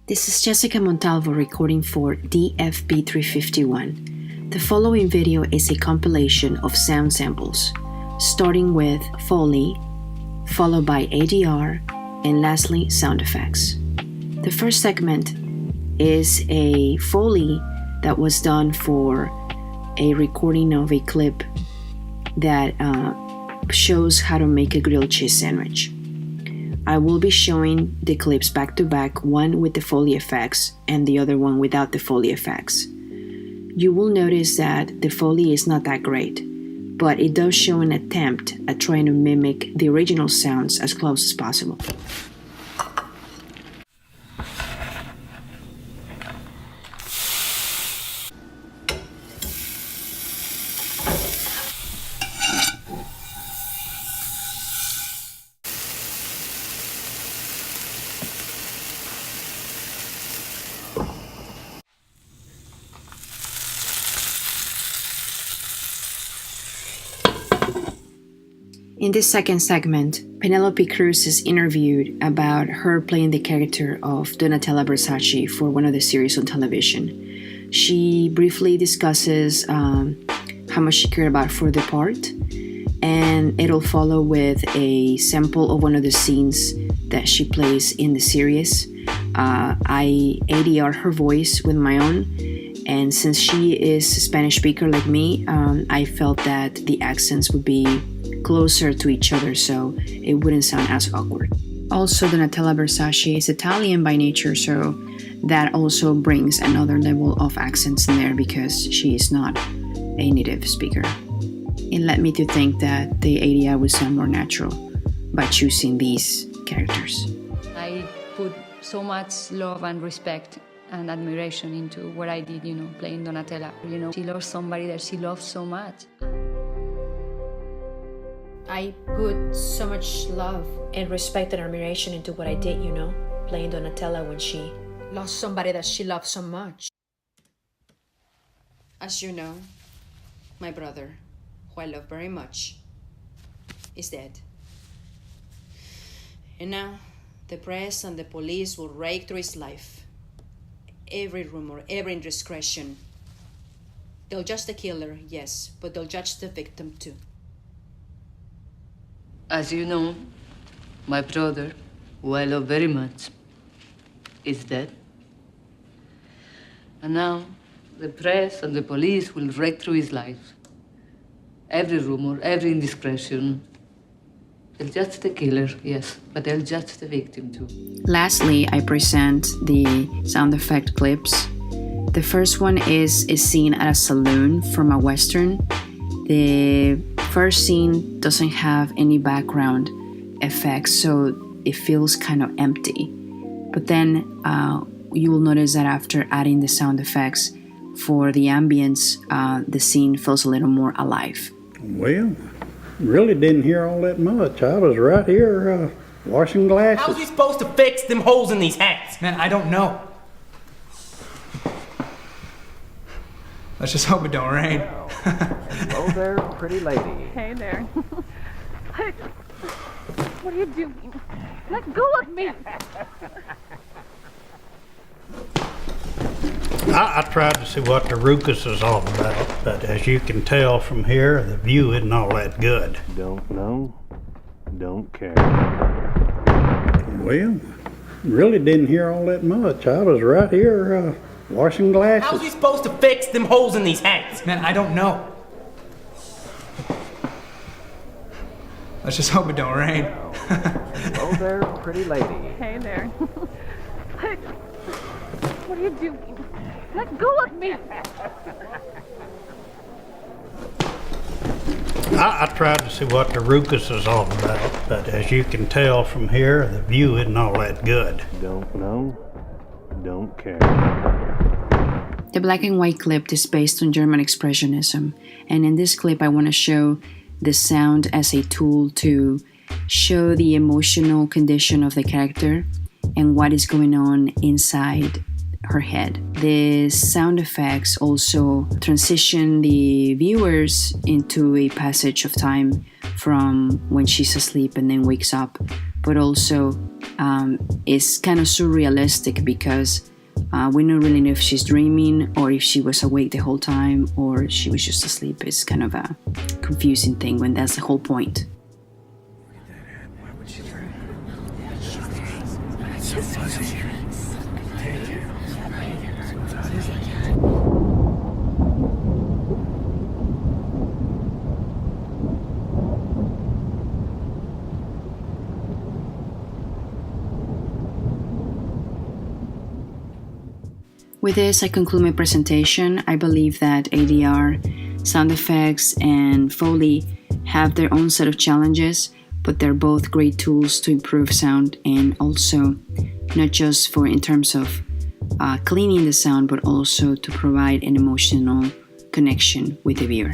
This is Jessica Montalvo recording for DFB351. The following video is a compilation of sound samples, starting with Foley, followed by ADR, and lastly sound effects. The first segment is a Foley that was done for a recording of a clip that shows how to make a grilled cheese sandwich. I will be showing the clips back to back, one with the Foley effects and the other one without the Foley effects. You will notice that the Foley is not that great, but it does show an attempt at trying to mimic the original sounds as close as possible. In this second segment, Penelope Cruz is interviewed about her playing the character of Donatella Versace for one of the series on television. She briefly discusses how much she cared about for the part, and it'll follow with a sample of one of the scenes that she plays in the series. I ADR her voice with my own, and since she is a Spanish speaker like me, I felt that the accents would be closer to each other so it wouldn't sound as awkward. Also, Donatella Versace is Italian by nature, so that also brings another level of accents in there because she is not a native speaker. It led me to think that the ADR would sound more natural by choosing these characters. I put so much love and respect and admiration into what I did, playing Donatella. She lost somebody that she loves so much. I put so much love and respect and admiration into what I did, playing Donatella when she lost somebody that she loved so much. As you know, my brother, who I love very much, is dead. And now, the press and the police will rake through his life. Every rumor, every indiscretion. They'll judge the killer, yes, but they'll judge the victim too. As you know, my brother, who I love very much, is dead. And now, the press and the police will rake through his life. Every rumor, every indiscretion. They'll judge the killer, yes, but they'll judge the victim too. Lastly, I present the sound effect clips. The first one is a scene at a saloon from a Western. The first scene doesn't have any background effects, so it feels kind of empty. But then you will notice that after adding the sound effects for the ambience, the scene feels a little more alive. Well, really didn't hear all that much. I was right here washing glasses. How's he supposed to fix them holes in these hats? Man, I don't know. Let's just hope it don't rain. Hello there, pretty lady. Hey there. What are you doing? Let go of me! I tried to see what the ruckus is all about, but as you can tell from here, the view isn't all that good. Don't know, don't care. Well, really didn't hear all that much. I was right here washing glasses. How's he supposed to fix them holes in these hats? Man, I don't know. Let's just hope it don't rain. Hello there, pretty lady. Hey there. What are you doing? Let go of me! I tried to see what the ruckus is all about, but as you can tell from here, the view isn't all that good. Don't know, don't care. The black and white clip is based on German Expressionism, and in this clip I want to show the sound as a tool to show the emotional condition of the character and what is going on inside her head. The sound effects also transition the viewers into a passage of time from when she's asleep and then wakes up but also is kind of surrealistic because we don't really know if she's dreaming or if she was awake the whole time or she was just asleep. It's kind of a confusing thing when that's the whole point. With this, I conclude my presentation. I believe that ADR, sound effects, and Foley have their own set of challenges, but they're both great tools to improve sound and also not just for in terms of cleaning the sound, but also to provide an emotional connection with the viewer.